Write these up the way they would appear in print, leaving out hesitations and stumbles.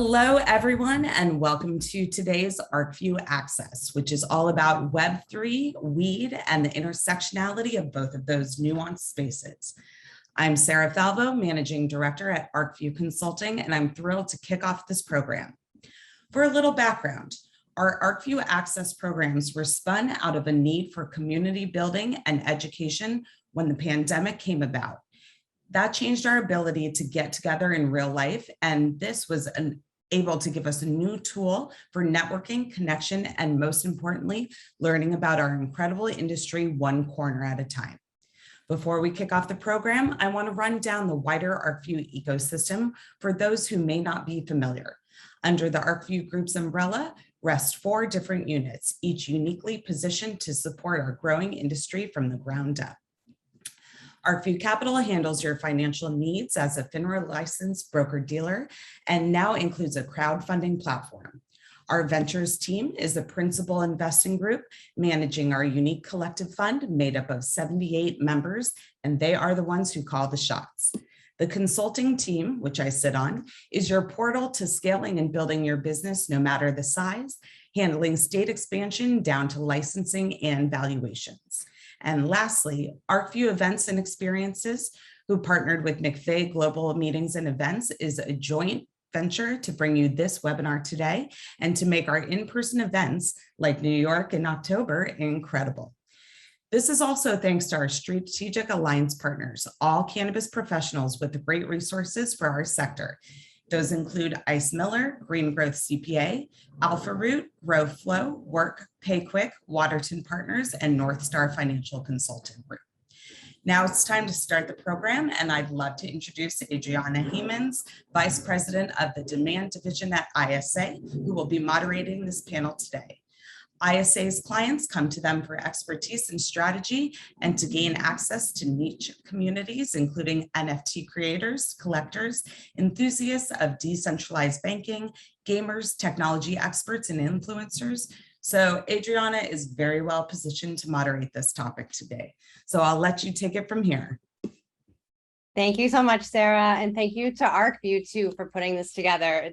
Hello, everyone, and welcome to today's Arcview Access, which is all about Web3, weed, and the intersectionality of both of those nuanced spaces. I'm Sarah Falvo, Managing Director at Arcview Consulting, and I'm thrilled to kick off this program. For a little background, our Arcview Access programs were spun out of a need for community building and education when the pandemic came about. That changed our ability to get together in real life, and this was able to give us a new tool for networking, connection, and most importantly, learning about our incredible industry one corner at a time. Before we kick off the program, I want to run down the wider Arcview ecosystem for those who may not be familiar. Under the Arcview Group's umbrella rest 4 different units, each uniquely positioned to support our growing industry from the ground up. Arcview Capital handles your financial needs as a FINRA licensed broker-dealer and now includes a crowdfunding platform. Our ventures team is a principal investing group managing our unique collective fund made up of 78 members, and they are the ones who call the shots. The consulting team, which I sit on, is your portal to scaling and building your business no matter the size, handling state expansion down to licensing and valuations. And lastly, Arcview Events and Experiences, who partnered with McFay Global Meetings and Events, is a joint venture to bring you this webinar today and to make our in-person events like New York in October incredible. This is also thanks to our strategic alliance partners, all cannabis professionals with great resources for our sector. Those include Ice Miller, Green Growth CPA, Alpha Root, Grow Flow, Work, Pay Quick, Waterton Partners, and North Star Financial Consulting Group. Now it's time to start the program, and I'd love to introduce Adriana Hemans, Vice President of the Demand Division at ISA, who will be moderating this panel today. ISA's clients come to them for expertise and strategy and to gain access to niche communities, including NFT creators, collectors, enthusiasts of decentralized banking, gamers, technology experts, and influencers. So Adriana is very well positioned to moderate this topic today. So I'll let you take it from here. Thank you so much, Sarah. And thank you to Arcview too for putting this together.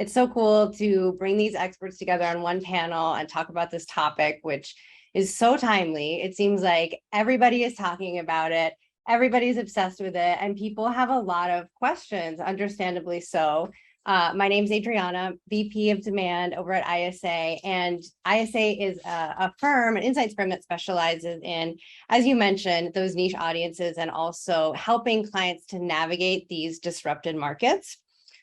It's so cool to bring these experts together on one panel and talk about this topic, which is so timely. It seems like everybody is talking about it. Everybody's obsessed with it. And people have a lot of questions, understandably so. My name's Adriana, VP of Demand over at ISA. And ISA is a firm, an insights firm that specializes in, as you mentioned, those niche audiences and also helping clients to navigate these disrupted markets.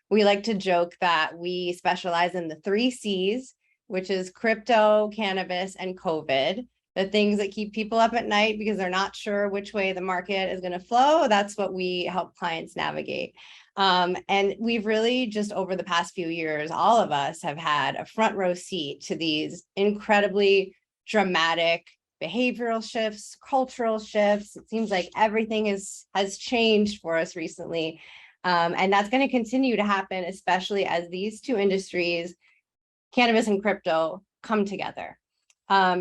We like to joke that we specialize in the 3 C's, which is crypto, cannabis, and COVID, the things that keep people up at night because they're not sure which way the market is going to flow. That's what we help clients navigate. And we've really just over the past few years, all of us have had a front row seat to these incredibly dramatic behavioral shifts, cultural shifts. It seems like everything has changed for us recently. And that's going to continue to happen, especially as these 2 industries, cannabis and crypto, come together.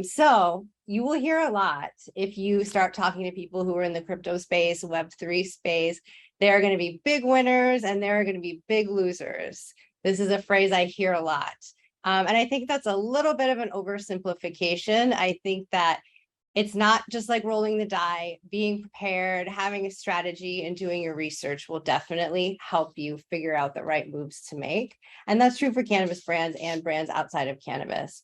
So you will hear a lot if you start talking to people who are in the crypto space, Web3 space. There are going to be big winners and there are going to be big losers. This is a phrase I hear a lot. And I think that's a little bit of an oversimplification. I think that it's not just like rolling the die. Being prepared, having a strategy, and doing your research will definitely help you figure out the right moves to make. And that's true for cannabis brands and brands outside of cannabis.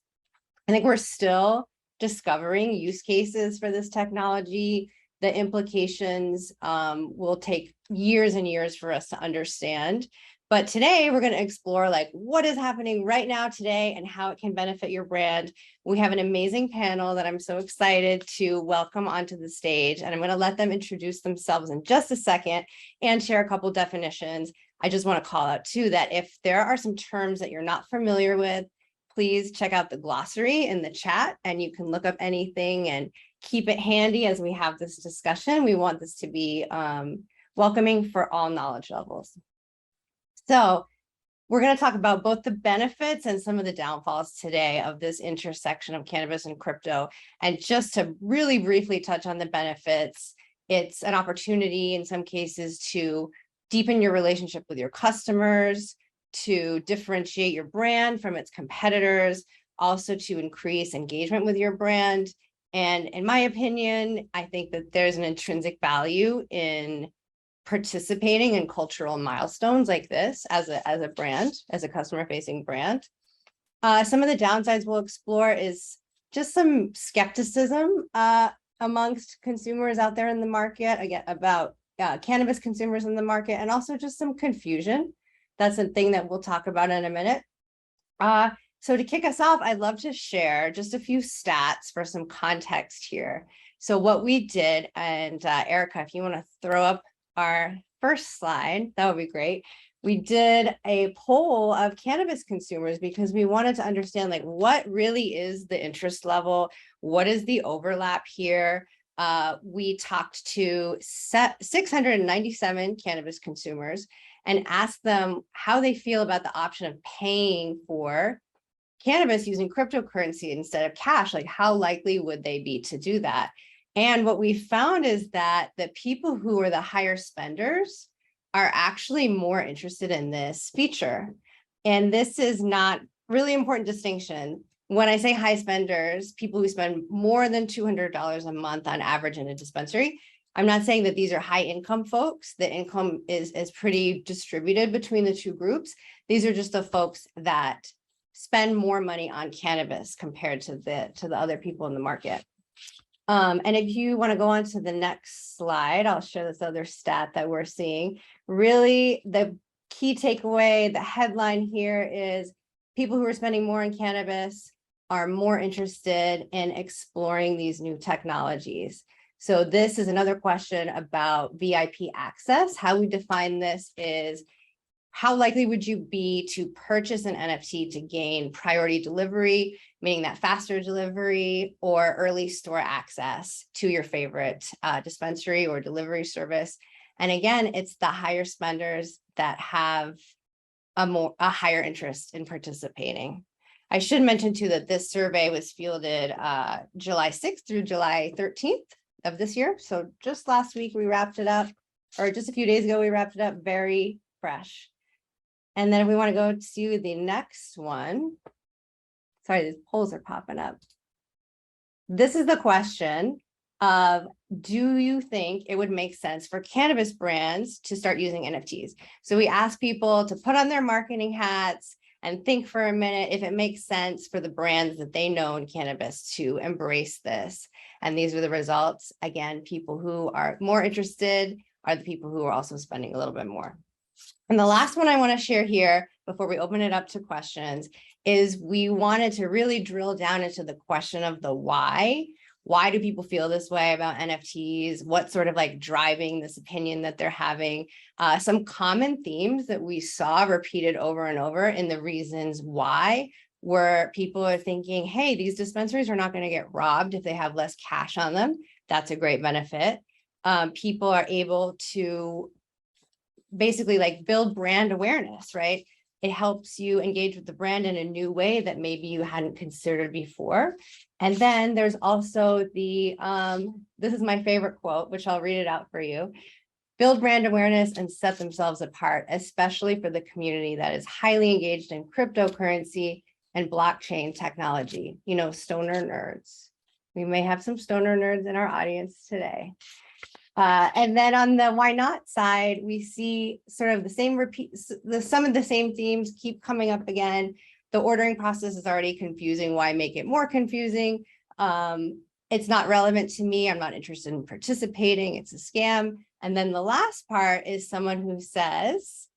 I think we're still discovering use cases for this technology. The implications will take years and years for us to understand. But today we're going to explore what is happening right now today and how it can benefit your brand. We have an amazing panel that I'm so excited to welcome onto the stage, and I'm going to let them introduce themselves in just a second and share a couple definitions. I just want to call out too that if there are some terms that you're not familiar with, please check out the glossary in the chat and you can look up anything and keep it handy as we have this discussion. We want this to be welcoming for all knowledge levels. So we're going to talk about both the benefits and some of the downfalls today of this intersection of cannabis and crypto. And just to really briefly touch on the benefits, it's an opportunity in some cases to deepen your relationship with your customers, to differentiate your brand from its competitors, also to increase engagement with your brand. And in my opinion, I think that there's an intrinsic value in participating in cultural milestones like this as a brand, as a customer-facing brand. Some of the downsides we'll explore is just some skepticism amongst consumers out there in the market, again, about cannabis consumers in the market, and also just some confusion. That's a thing that we'll talk about in a minute. So to kick us off, I'd love to share just a few stats for some context here. So what we did, and Erica, if you want to throw up our first slide, that would be great. We did a poll of cannabis consumers because we wanted to understand, like, what really is the interest level? What is the overlap here? We talked to 697 cannabis consumers and asked them how they feel about the option of paying for cannabis using cryptocurrency instead of cash. Like, how likely would they be to do that? And what we found is that the people who are the higher spenders are actually more interested in this feature. And this is not really important distinction. When I say high spenders, people who spend more than $200 a month on average in a dispensary, I'm not saying that these are high income folks. The income is pretty distributed between the two groups. These are just the folks that spend more money on cannabis compared to the other people in the market. And if you want to go on to the next slide, I'll show this other stat that we're seeing. Really, the key takeaway, the headline here is people who are spending more on cannabis are more interested in exploring these new technologies. So this is another question about VIP access. How we define this is, how likely would you be to purchase an NFT to gain priority delivery, meaning that faster delivery, or early store access to your favorite dispensary or delivery service? And again, it's the higher spenders that have a higher interest in participating. I should mention too that this survey was fielded July 6th through July 13th of this year. So just last week we wrapped it up, or just a few days ago we wrapped it up, very fresh. And then if we want to go to the next one, sorry, these polls are popping up. This is the question of, do you think it would make sense for cannabis brands to start using NFTs? So we ask people to put on their marketing hats and think for a minute if it makes sense for the brands that they know in cannabis to embrace this. And these are the results. Again, people who are more interested are the people who are also spending a little bit more. And the last one I want to share here before we open it up to questions is we wanted to really drill down into the question of the why. Why do people feel this way about NFTs? What's sort of like driving this opinion that they're having? Some common themes that we saw repeated over and over in the reasons why were people are thinking, hey, these dispensaries are not going to get robbed if they have less cash on them. That's a great benefit. People are able to basically like build brand awareness, right? It helps you engage with the brand in a new way that maybe you hadn't considered before. And then there's also the, this is my favorite quote, which I'll read it out for you. Build brand awareness and set themselves apart, especially for the community that is highly engaged in cryptocurrency and blockchain technology. You know, stoner nerds. We may have some stoner nerds in our audience today. And then on the why not side, we see sort of the same some of the same themes keep coming up again. The ordering process is already confusing. Why make it more confusing? It's not relevant to me. I'm not interested in participating. It's a scam. And then the last part is someone who says,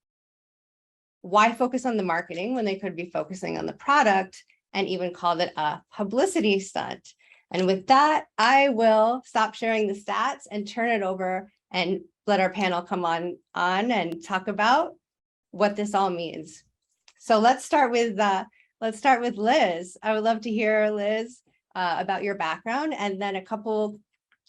why focus on the marketing when they could be focusing on the product, and even called it a publicity stunt. And with that, I will stop sharing the stats and turn it over and let our panel come on and talk about what this all means. So let's start with Liz. I would love to hear, Liz, about your background and then a couple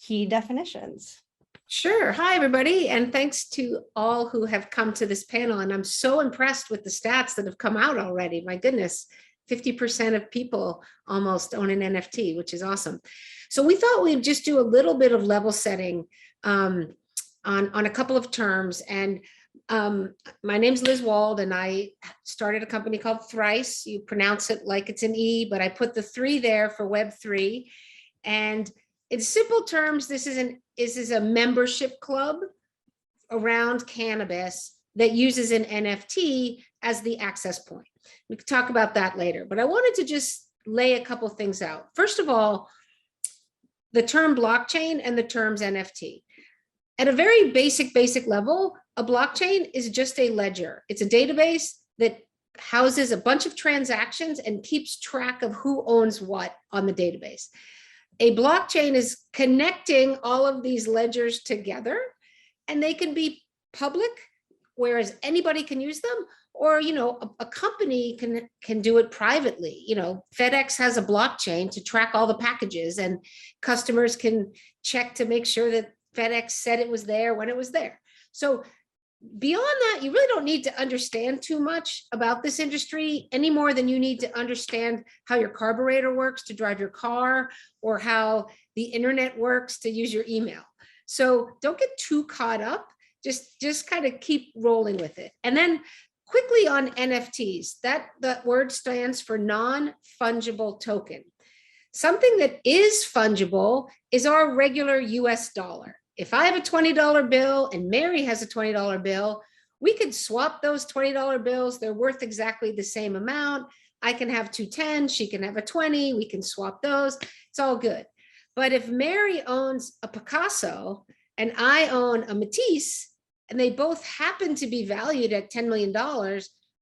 key definitions. Sure. Hi, everybody. And thanks to all who have come to this panel. And I'm so impressed with the stats that have come out already. My goodness. 50% of people almost own an NFT, which is awesome. So we thought we'd just do a little bit of level setting on a couple of terms. And My name's Liz Wald, and I started a company called Thrice. You pronounce it like it's an E, but I put the 3 there for Web3. And in simple terms, this is a membership club around cannabis that uses an NFT as the access point. We can talk about that later, but I wanted to just lay a couple things out. First of all, the term blockchain and the terms NFT. At a very basic level, a blockchain is just a ledger. It's a database that houses a bunch of transactions and keeps track of who owns what on the database. A blockchain is connecting all of these ledgers together, and they can be public, whereas anybody can use them, or a company can do it privately. FedEx has a blockchain to track all the packages, and customers can check to make sure that FedEx said it was there when it was there. So beyond that, you really don't need to understand too much about this industry any more than you need to understand how your carburetor works to drive your car, or how the internet works to use your email. So don't get too caught up, just kind of keep rolling with it. And then quickly on NFTs, that word stands for non-fungible token. Something that is fungible is our regular US dollar. If I have a $20 bill and Mary has a $20 bill, we could swap those $20 bills. They're worth exactly the same amount. I can have 2 10, she can have a 20, we can swap those. It's all good. But if Mary owns a Picasso and I own a Matisse, and they both happen to be valued at $10 million,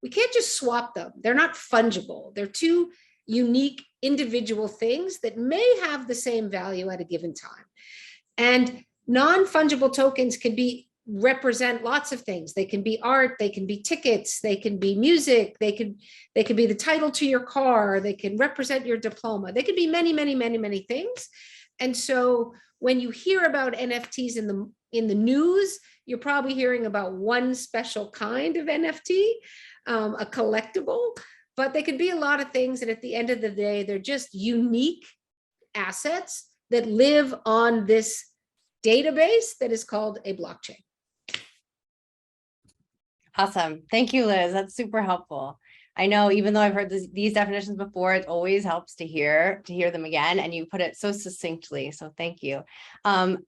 we can't just swap them. They're not fungible. They're two unique individual things that may have the same value at a given time. And non-fungible tokens can represent lots of things. They can be art, they can be tickets, they can be music, they can be the title to your car, they can represent your diploma. They could be many things. And so when you hear about NFTs in the news, you're probably hearing about one special kind of NFT, a collectible, but they could be a lot of things. And at the end of the day, they're just unique assets that live on this database that is called a blockchain. Awesome. Thank you, Liz. That's super helpful. I know, even though I've heard these definitions before, it always helps to hear them again, and you put it so succinctly. So thank you.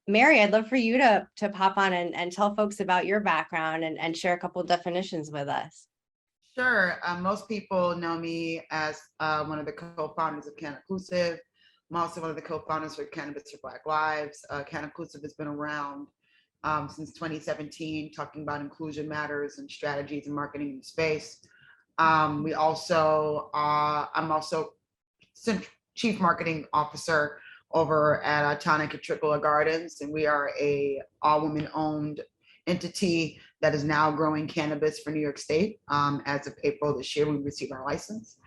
Mary, I'd love for you to pop on and tell folks about your background and share a couple of definitions with us. Sure. Most people know me as one of the co-founders of Can Inclusive. I'm also one of the co-founders for Cannabis for Black Lives. Can Inclusive has been around since 2017, talking about inclusion matters and strategies and marketing in the space. I'm also Chief Marketing Officer over at Tonic and Tricola Gardens, and we are a all-women owned entity that is now growing cannabis for New York State. As of April this year, we received our license.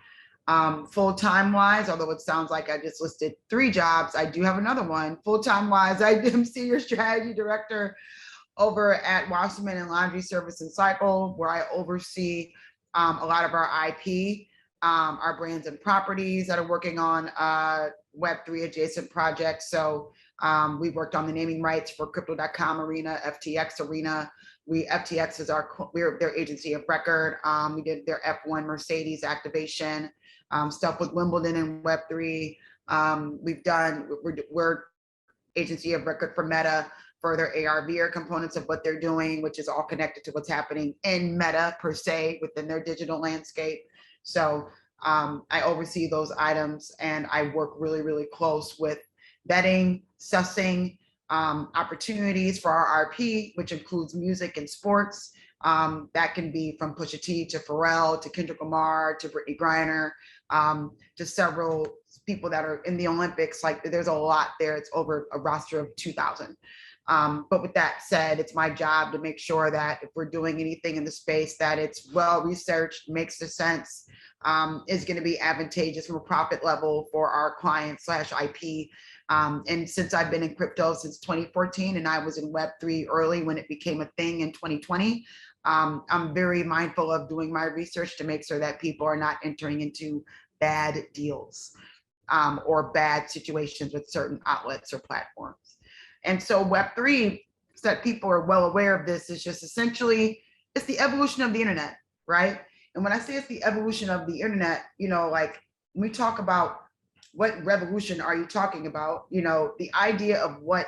Full-time wise, although it sounds like I just listed 3 jobs, I do have another one. Full-time wise, I am Senior Strategy Director over at Wasserman and Laundry Service and Cycle, where I oversee a lot of our IP, our brands and properties that are working on Web3 adjacent projects. So we worked on the naming rights for Crypto.com Arena, FTX Arena. FTX is we're their agency of record. We did their F1 Mercedes activation, stuff with Wimbledon and Web3. We're agency of record for Meta for their AR/VR components of what they're doing, which is all connected to what's happening in Meta per se within their digital landscape. So I oversee those items, and I work really close with vetting, sussing opportunities for our RP, which includes music and sports. That can be from Pusha T to Pharrell to Kendrick Lamar to Brittany Griner, to several people that are in the Olympics. Like, there's a lot there. It's over a roster of 2,000. But with that said, it's my job to make sure that if we're doing anything in the space, that it's well researched, makes sense, is going to be advantageous from a profit level for our clients / IP. And since I've been in crypto since 2014, and I was in Web3 early when it became a thing in 2020, I'm very mindful of doing my research to make sure that people are not entering into bad deals or bad situations with certain outlets or platforms. And so Web3, so that people are well aware of this, is just essentially it's the evolution of the internet, right? And when I say it's the evolution of the internet, like when we talk about what revolution are you talking about, the idea of what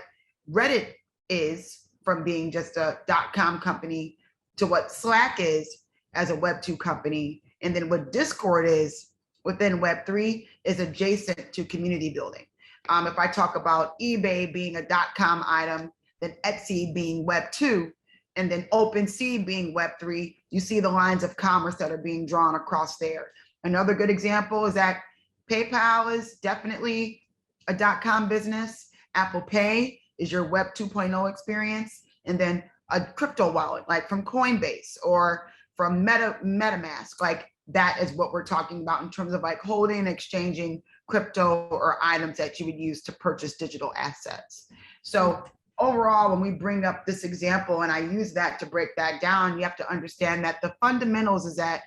Reddit is, from being just a .com company to what Slack is as a Web2 company, and then what Discord is within Web3 is adjacent to community building. If I talk about eBay being a .com item, then Etsy being Web2, and then OpenSea being Web3, you see the lines of commerce that are being drawn across there. Another good example is that PayPal is definitely a .com business. Apple Pay is your Web 2.0 experience. And then a crypto wallet, like from Coinbase or from MetaMask, like that is what we're talking about in terms of like holding and exchanging crypto or items that you would use to purchase digital assets. So overall, when we bring up this example and I use that to break that down, you have to understand that the fundamentals is that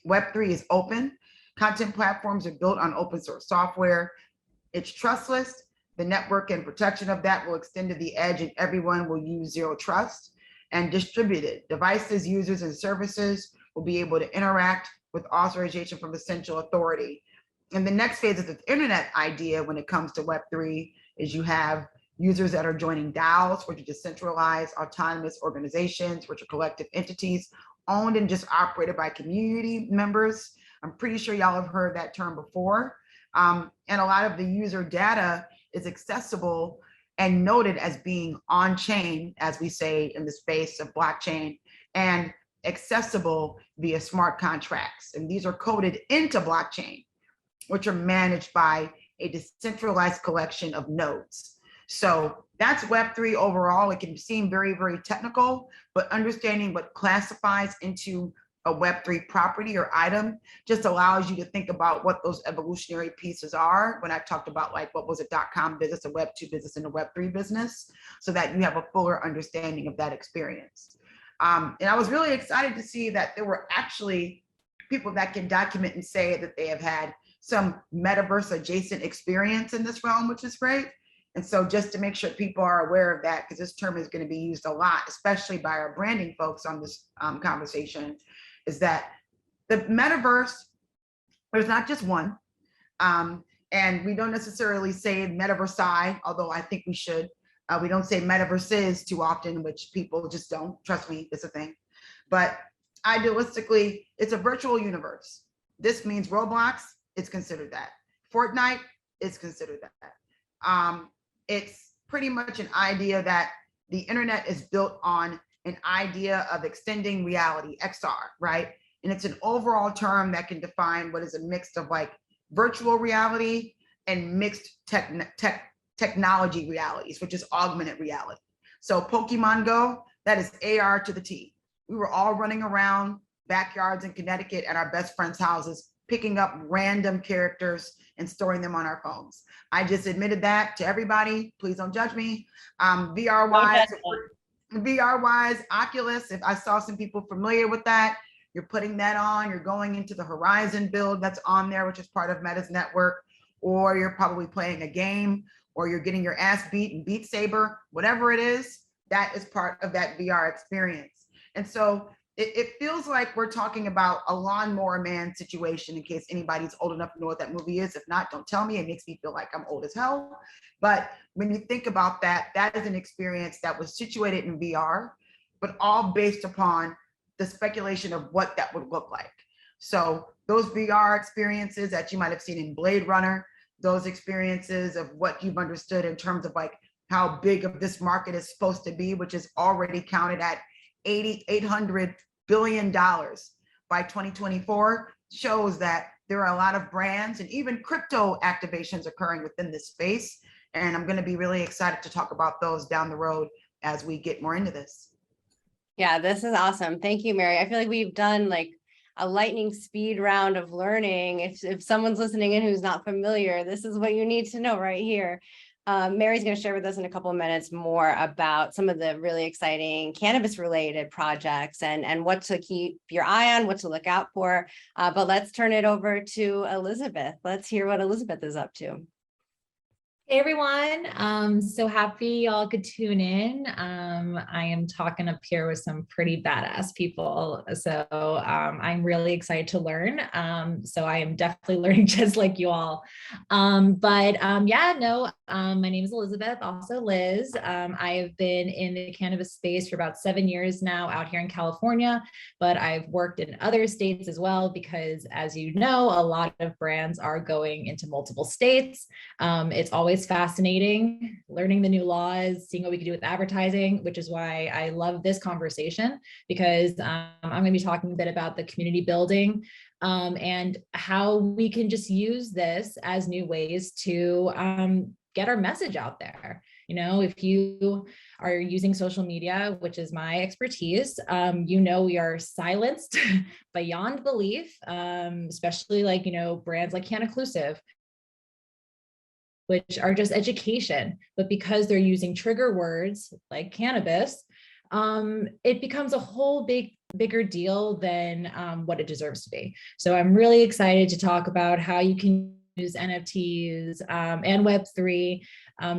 Web3 is open. Content platforms are built on open source software. It's trustless. The network and protection of that will extend to the edge, and everyone will use zero trust. And distributed devices, users, and services will be able to interact with authorization from a central authority. And the next phase of the internet idea when it comes to Web3 is you have users that are joining DAOs, which are decentralized autonomous organizations, which are collective entities owned and just operated by community members. I'm pretty sure y'all have heard that term before. And a lot of the user data is accessible and noted as being on chain, as we say in the space of blockchain, and accessible via smart contracts. And these are coded into blockchain, which are managed by a decentralized collection of nodes. So that's Web3 overall. It can seem very, very technical, but understanding what classifies into a Web3 property or item just allows you to think about what those evolutionary pieces are. When I talked about like what was a .com business, a Web2 business, and a Web3 business, so that you have a fuller understanding of that experience. And I was really excited to see that there were actually people that can document and say that they have had some metaverse adjacent experience in this realm, which is great. And so just to make sure people are aware of that, because this term is going to be used a lot, especially by our branding folks on this conversation, is that the metaverse, there's not just one. And we don't necessarily say metaverse, although I think we should. We don't say metaverses too often, which people just don't. Trust me, it's a thing. But idealistically, it's a virtual universe. This means Roblox, it's considered that. Fortnite, it's considered that. It's pretty much an idea that the internet is built on an idea of extending reality, XR, right? And it's an overall term that can define what is a mix of like virtual reality and mixed technology realities, which is augmented reality. So Pokemon Go, that is AR to the T. We were all running around backyards in Connecticut at our best friends' houses, picking up random characters and storing them on our phones. I just admitted that to everybody. Please don't judge me. VR-wise, Oculus, if I saw some people familiar with that, you're putting that on, you're going into the Horizon build that's on there, which is part of Meta's network, or you're probably playing a game, or you're getting your ass beat in Beat Saber, whatever it is, that is part of that VR experience. And so it feels like we're talking about a Lawnmower Man situation, in case anybody's old enough to know what that movie is. If not, don't tell me. It makes me feel like I'm old as hell. But when you think about that, that is an experience that was situated in VR, but all based upon the speculation of what that would look like. So those VR experiences that you might have seen in Blade Runner, those experiences of what you've understood in terms of like how big of this market is supposed to be, which is already counted at $800 billion by 2024, shows that there are a lot of brands and even crypto activations occurring within this space. And I'm going to be really excited to talk about those down the road as we get more into this. Yeah, this is awesome. Thank you, Mary. I feel like we've done like a lightning speed round of learning. If someone's listening in who's not familiar, this is what you need to know right here. Mary's going to share with us in a couple of minutes more about some of the really exciting cannabis related projects and what to keep your eye on, what to look out for. But let's turn it over to Elizabeth. Let's hear what Elizabeth is up to. Hey everyone, so happy y'all could tune in. I am talking up here with some pretty badass people, so I'm really excited to learn. So I am definitely learning just like you all. Yeah, no, my name is Elizabeth, also Liz. I have been in the cannabis space for about 7 years now out here in California, but I've worked in other states as well because, as you know, a lot of brands are going into multiple states. It's always fascinating learning the new laws, seeing what we can do with advertising, which is why I love this conversation, because I'm going to be talking a bit about the community building and how we can just use this as new ways to get our message out there. You know, if you are using social media, which is my expertise, you know, we are silenced beyond belief, especially like, you know, brands like Cannaclusive, which are just education, but because they're using trigger words like cannabis, it becomes a whole bigger deal than what it deserves to be. So I'm really excited to talk about how you can use NFTs and Web3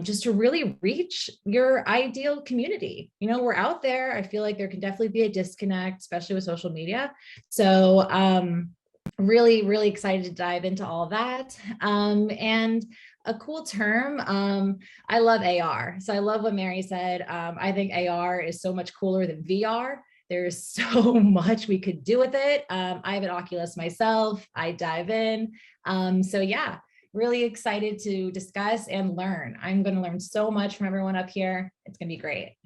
just to really reach your ideal community. You know, we're out there. I feel like there can definitely be a disconnect, especially with social media. So really, really excited to dive into all of that. And a cool term. I love AR. So I love what Mary said. I think AR is so much cooler than VR. There's so much we could do with it. I have an Oculus myself. I dive in. So yeah, really excited to discuss and learn. I'm going to learn so much from everyone up here. It's going to be great.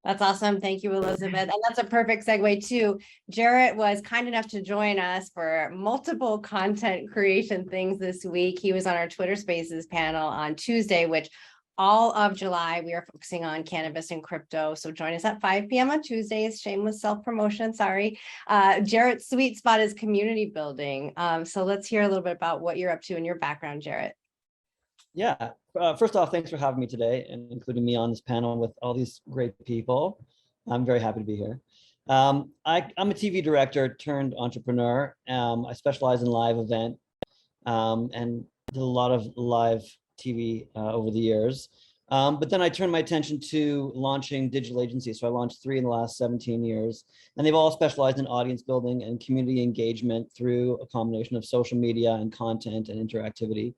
That's awesome. Thank you, Elizabeth. And that's a perfect segue too. Jarrett was kind enough to join us for multiple content creation things this week. He was on our Twitter Spaces panel on Tuesday, which all of July, we are focusing on cannabis and crypto. So join us at 5 p.m. on Tuesdays. Shameless self-promotion, sorry. Jarrett's sweet spot is community building. So let's hear a little bit about what you're up to in your background, Jarrett. Yeah, first off, thanks for having me today and including me on this panel with all these great people. I'm very happy to be here. I'm a TV director turned entrepreneur. I specialize in live event and did a lot of live TV over the years. But then I turned my attention to launching digital agencies. So I launched 3 in the last 17 years, and they've all specialized in audience building and community engagement through a combination of social media and content and interactivity.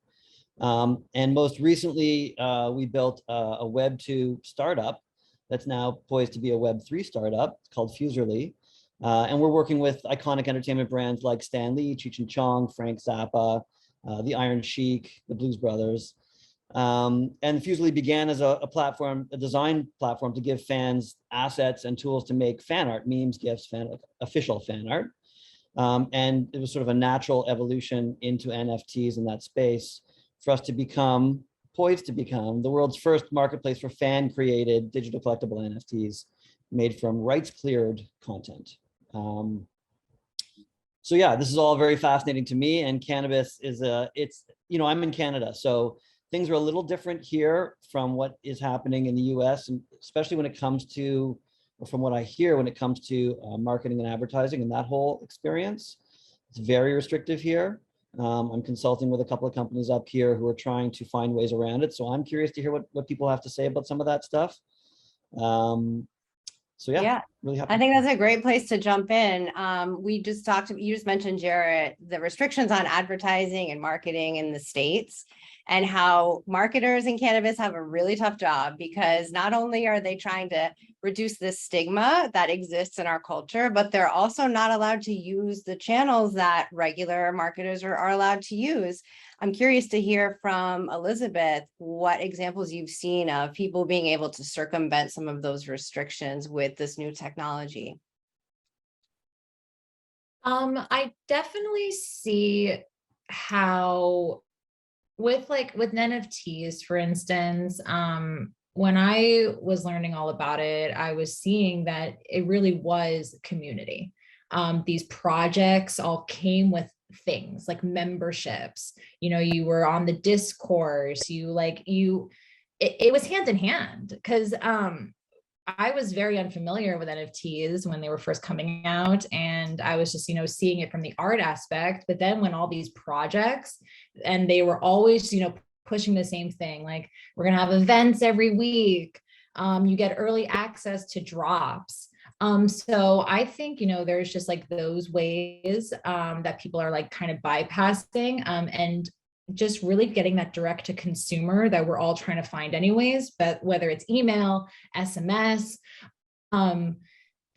And most recently, we built a Web2 startup that's now poised to be a Web3 startup called Fuserly. And we're working with iconic entertainment brands like Stan Lee, Cheech and Chong, Frank Zappa, the Iron Sheik, the Blues Brothers. And Fuserly began as a platform, a design platform to give fans assets and tools to make fan art, memes, GIFs, official fan art. And it was sort of a natural evolution into NFTs in that space for us to become, poised to become, the world's first marketplace for fan-created digital collectible NFTs made from rights-cleared content. So yeah, this is all very fascinating to me, and cannabis is it's, you know, I'm in Canada, so things are a little different here from what is happening in the US, and especially when it comes to, or from what I hear when it comes to marketing and advertising and that whole experience. It's very restrictive here. I'm consulting with a couple of companies up here who are trying to find ways around it. So I'm curious to hear what people have to say about some of that stuff. So yeah, really happy. I think that's a great place to jump in. You just mentioned, Jarrett, the restrictions on advertising and marketing in the States, and how marketers in cannabis have a really tough job, because not only are they trying to reduce the stigma that exists in our culture, but they're also not allowed to use the channels that regular marketers are allowed to use. I'm curious to hear from Elizabeth what examples you've seen of people being able to circumvent some of those restrictions with this new technology. I definitely see how with NFTs, for instance, when I was learning all about it, I was seeing that it really was community. These projects all came with things like memberships. You know, you were on the discourse, it was hand in hand, because I was very unfamiliar with NFTs when they were first coming out, and I was just, seeing it from the art aspect. But then when all these projects, and they were always, pushing the same thing. Like, we're going to have events every week. You get early access to drops. So I think, there's just like those ways that people are like kind of bypassing and just really getting that direct to consumer that we're all trying to find anyways, but whether it's email, SMS,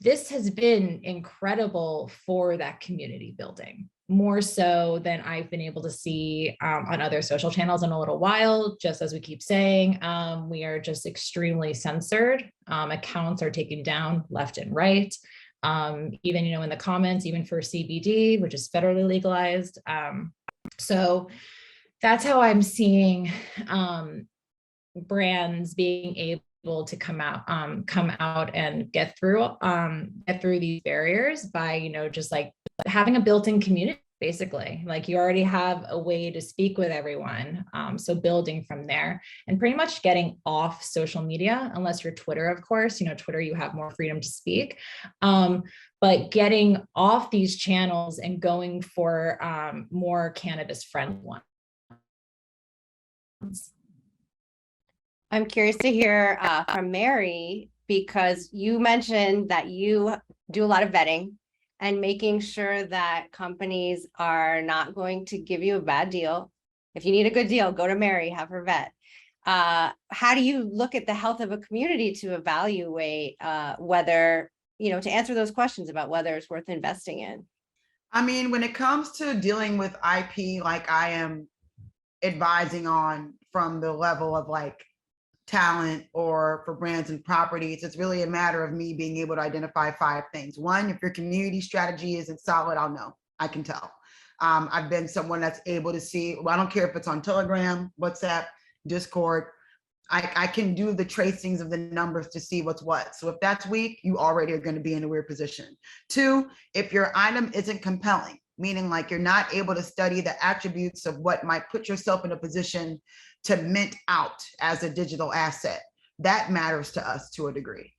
this has been incredible for that community building, more so than I've been able to see on other social channels in a little while. Just as we keep saying, we are just extremely censored. Accounts are taken down left and right. Even, in the comments, even for CBD, which is federally legalized. So that's how I'm seeing brands being able to come out and get through these barriers by, just like having a built-in community, basically. Like, you already have a way to speak with everyone. So building from there and pretty much getting off social media, unless you're Twitter, of course, Twitter, you have more freedom to speak. But getting off these channels and going for more cannabis friendly ones. I'm curious to hear from Mary, because you mentioned that you do a lot of vetting and making sure that companies are not going to give you a bad deal. If you need a good deal, go to Mary, have her vet. How do you look at the health of a community to evaluate whether, to answer those questions about whether it's worth investing in? I mean, when it comes to dealing with IP, like I am advising on from the level of like talent or for brands and properties, it's really a matter of me being able to identify 5 things. 1, if your community strategy isn't solid, I'll know. I can tell. I've been someone that's able to see, well, I don't care if it's on Telegram, WhatsApp, Discord. I can do the tracings of the numbers to see what's what. So if that's weak, you already are going to be in a weird position. 2, if your item isn't compelling, meaning like you're not able to study the attributes of what might put yourself in a position to mint out as a digital asset, that matters to us to a degree.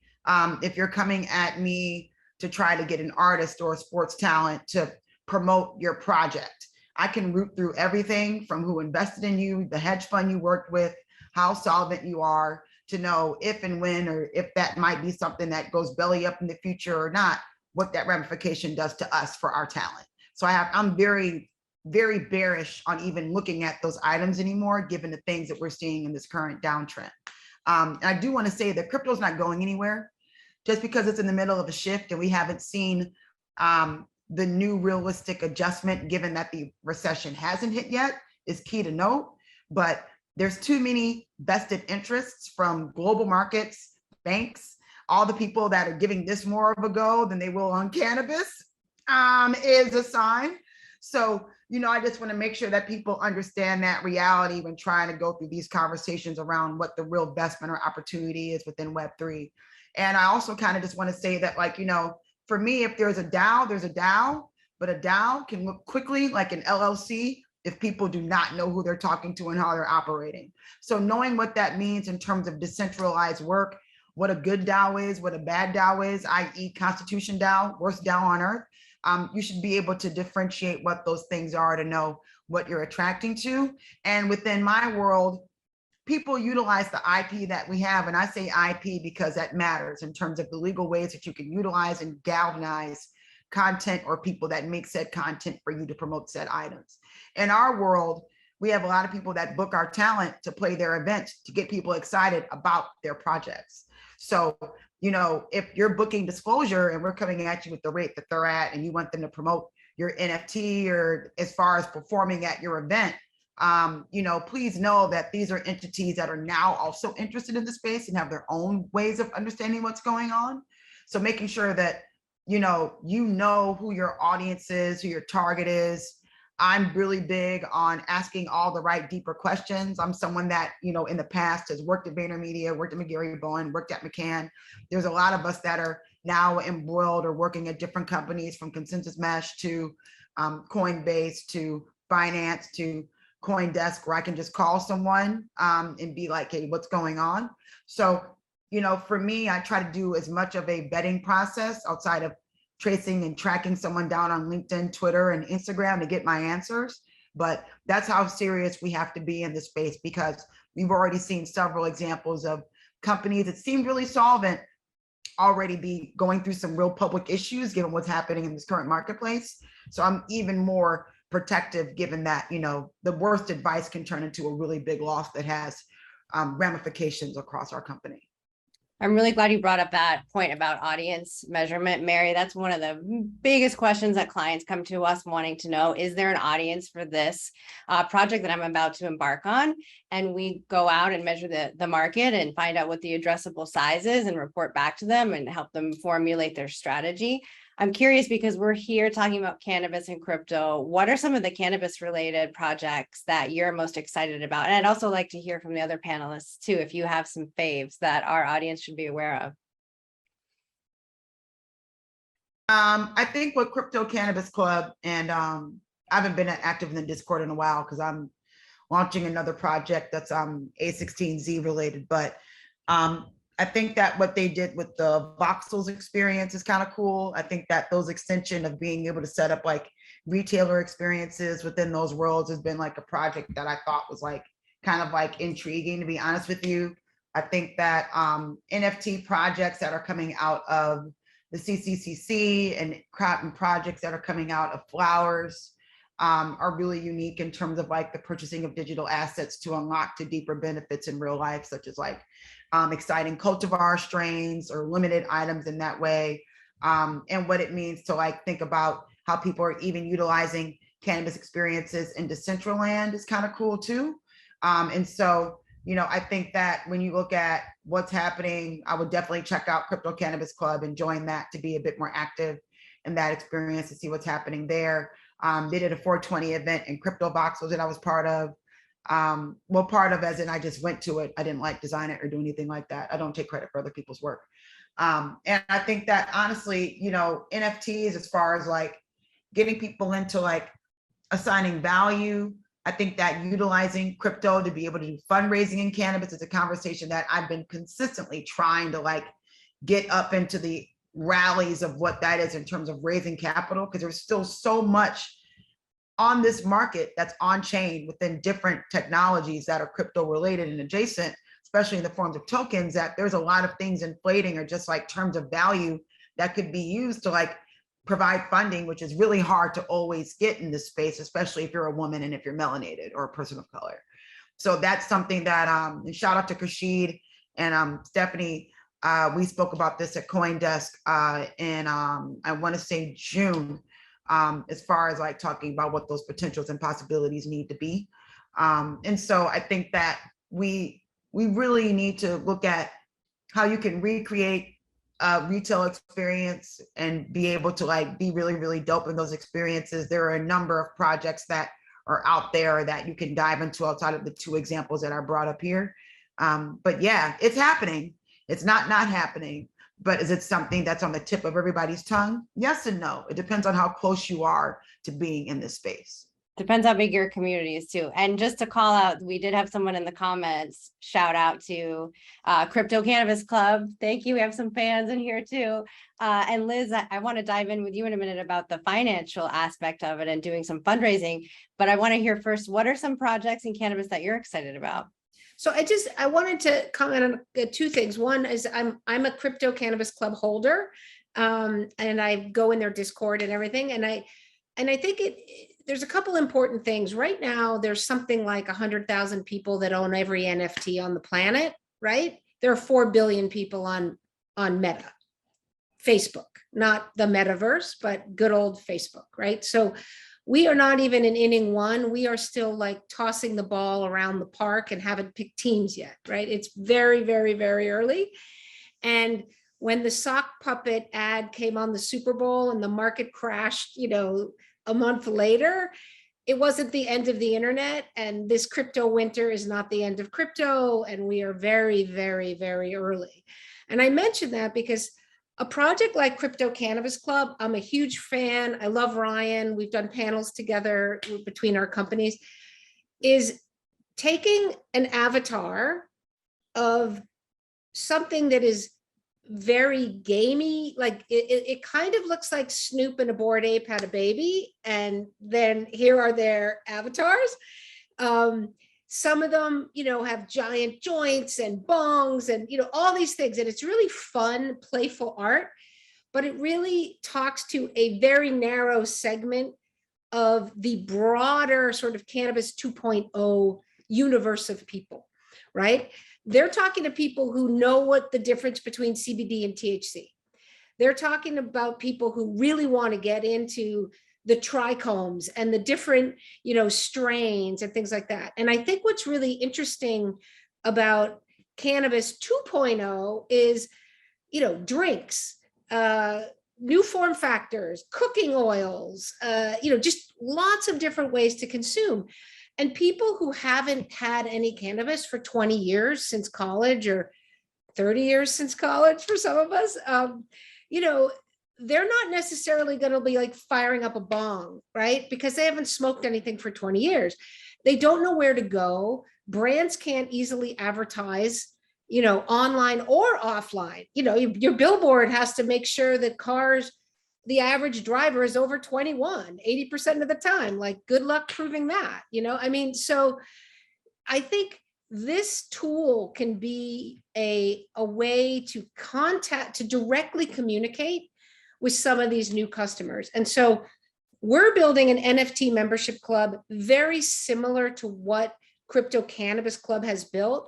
If you're coming at me to try to get an artist or a sports talent to promote your project, I can root through everything from who invested in you, the hedge fund you worked with, how solvent you are, to know if and when, or if that might be something that goes belly up in the future or not, what that ramification does to us for our talent. So I'm very, very bearish on even looking at those items anymore, given the things that we're seeing in this current downtrend. And I do want to say that crypto is not going anywhere. Just because it's in the middle of a shift and we haven't seen the new realistic adjustment, given that the recession hasn't hit yet, is key to note. But there's too many vested interests from global markets, banks, all the people that are giving this more of a go than they will on cannabis is a sign. So, I just want to make sure that people understand that reality when trying to go through these conversations around what the real investment or opportunity is within Web3. And I also kind of just want to say that, like, for me, if there's a DAO, there's a DAO, but a DAO can look quickly like an LLC if people do not know who they're talking to and how they're operating. So knowing what that means in terms of decentralized work, what a good DAO is, what a bad DAO is, i.e. Constitution DAO, worst DAO on earth, you should be able to differentiate what those things are to know what you're attracting to. And within my world, people utilize the IP that we have. And I say IP because that matters in terms of the legal ways that you can utilize and galvanize content or people that make said content for you to promote said items. In our world, we have a lot of people that book our talent to play their events to get people excited about their projects. So, if you're booking disclosure and we're coming at you with the rate that they're at and you want them to promote your NFT or as far as performing at your event, please know that these are entities that are now also interested in the space and have their own ways of understanding what's going on. So making sure that, you know who your audience is, who your target is. I'm really big on asking all the right deeper questions. I'm someone that, in the past has worked at VaynerMedia, worked at McGarry Bowen, worked at McCann. There's a lot of us that are now embroiled or working at different companies, from Consensus Mesh to Coinbase to Binance to CoinDesk, where I can just call someone and be like, hey, what's going on? So, for me, I try to do as much of a vetting process outside of tracing and tracking someone down on LinkedIn, Twitter, and Instagram to get my answers. But that's how serious we have to be in this space, because we've already seen several examples of companies that seem really solvent already be going through some real public issues given what's happening in this current marketplace. So I'm even more protective, given that, you know, the worst advice can turn into a really big loss that has ramifications across our company. I'm really glad you brought up that point about audience measurement, Mary. That's one of the biggest questions that clients come to us wanting to know. Is there an audience for this project that I'm about to embark on? And we go out and measure the market and find out what the addressable size is and report back to them and help them formulate their strategy. I'm curious, because we're here talking about cannabis and crypto. What are some of the cannabis related projects that you're most excited about? And I'd also like to hear from the other panelists too, if you have some faves that our audience should be aware of. I think with Crypto Cannabis Club, and I haven't been active in the Discord in a while because I'm launching another project that's A16Z related, but I think that what they did with the voxels experience is kind of cool. I think that those extension of being able to set up like retailer experiences within those worlds has been like a project that I thought was like kind of like intriguing, to be honest with you. I think that NFT projects that are coming out of the CCCC and projects that are coming out of Flowers are really unique in terms of like the purchasing of digital assets to unlock to deeper benefits in real life, such as like exciting cultivar strains or limited items in that way. And what it means to like think about how people are even utilizing cannabis experiences in Decentraland is kind of cool too. And so, you know, I think that when you look at what's happening, I would definitely check out Crypto Cannabis Club and join that to be a bit more active in that experience to see what's happening there. They did a 420 event in Crypto Voxels that I was part of. Well, part of as in I just went to it. I didn't like design it or do anything like that. I don't take credit for other people's work. And I think that honestly, you know, NFTs, as far as like getting people into like assigning value, I think that utilizing crypto to be able to do fundraising in cannabis is a conversation that I've been consistently trying to like get up into the rallies of what that is in terms of raising capital, because there's still so much on this market that's on chain within different technologies that are crypto related and adjacent, especially in the forms of tokens, that there's a lot of things inflating or just like terms of value that could be used to like provide funding, which is really hard to always get in this space, especially if you're a woman and if you're melanated or a person of color. So that's something that, and shout out to Kashid and Stephanie. We spoke about this at CoinDesk in, I want to say June, as far as like talking about what those potentials and possibilities need to be. And so I think that we really need to look at how you can recreate a retail experience and be able to like be really, really dope in those experiences. There are a number of projects that are out there that you can dive into outside of the two examples that I brought up here. But yeah, it's happening. It's not happening, but is it something that's on the tip of everybody's tongue? Yes and no. It depends on how close you are to being in this space. Depends how big your community is too. And just to call out, we did have someone in the comments shout out to Crypto Cannabis Club. Thank you. We have some fans in here too. And Liz, I want to dive in with you in a minute about the financial aspect of it and doing some fundraising. But I want to hear first, what are some projects in cannabis that you're excited about? So I wanted to comment on two things. One is I'm a Crypto Cannabis Club holder, and I go in their Discord and everything. And I think there's a couple important things. Right now, there's something like 100,000 people that own every NFT on the planet, right? There are 4 billion people on Meta, Facebook, not the metaverse, but good old Facebook, right? So we are not even in inning one. We are still like tossing the ball around the park and haven't picked teams yet, right? It's very, very, very early. And when the sock puppet ad came on the Super Bowl and the market crashed, you know, a month later, it wasn't the end of the internet. And this crypto winter is not the end of crypto. And we are very, very, very early. And I mention that because a project like Crypto Cannabis Club, I'm a huge fan. I love Ryan. We've done panels together between our companies, is taking an avatar of something that is very gamey, like it kind of looks like Snoop and a Bored Ape had a baby, and then here are their avatars. Some of them, you know, have giant joints and bongs and, you know, all these things. And it's really fun, playful art, but it really talks to a very narrow segment of the broader sort of cannabis 2.0 universe of people, right? They're talking to people who know what the difference between CBD and THC. They're talking about people who really want to get into the trichomes and the different, you know, strains and things like that. And I think what's really interesting about cannabis 2.0 is, you know, drinks, new form factors, cooking oils, you know, just lots of different ways to consume. And people who haven't had any cannabis for 20 years since college, or 30 years since college for some of us, you know, they're not necessarily going to be like firing up a bong, right? Because they haven't smoked anything for 20 years. They don't know where to go. Brands can't easily advertise, you know, online or offline. You know, your billboard has to make sure that cars, the average driver is over 21, 80% of the time. Like, good luck proving that, you know? I mean, so I think this tool can be a way to directly communicate with some of these new customers. And so we're building an NFT membership club very similar to what Crypto Cannabis Club has built.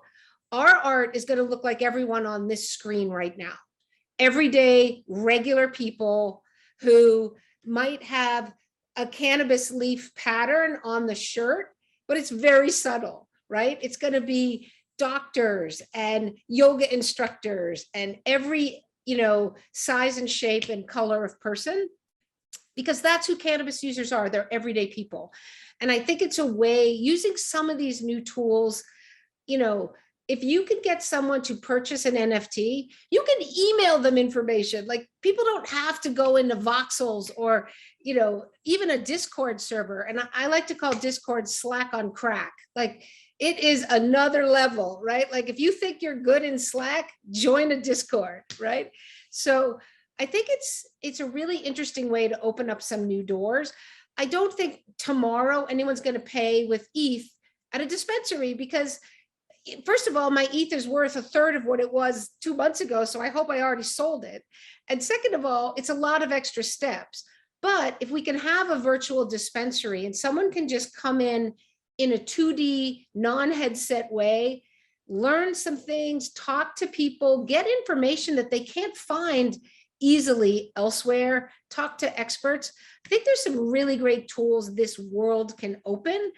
Our art is going to look like everyone on this screen right now. Everyday, regular people who might have a cannabis leaf pattern on the shirt, but it's very subtle, right? It's going to be doctors and yoga instructors and every, you know, size and shape and color of person, because that's who cannabis users are. They're everyday people. And I think it's a way, using some of these new tools, you know, if you can get someone to purchase an NFT, you can email them information. Like, people don't have to go into voxels or, you know, even a Discord server. And I like to call Discord Slack on crack. Like, it is another level, right? Like, if you think you're good in Slack, join a Discord, right? So I think it's a really interesting way to open up some new doors. I don't think tomorrow anyone's going to pay with ETH at a dispensary, because first of all, my ETH is worth a third of what it was 2 months ago. So I hope I already sold it. And second of all, it's a lot of extra steps. But if we can have a virtual dispensary and someone can just come in a 2D non-headset way, learn some things, talk to people, get information that they can't find easily elsewhere, talk to experts. I think there's some really great tools this world can open.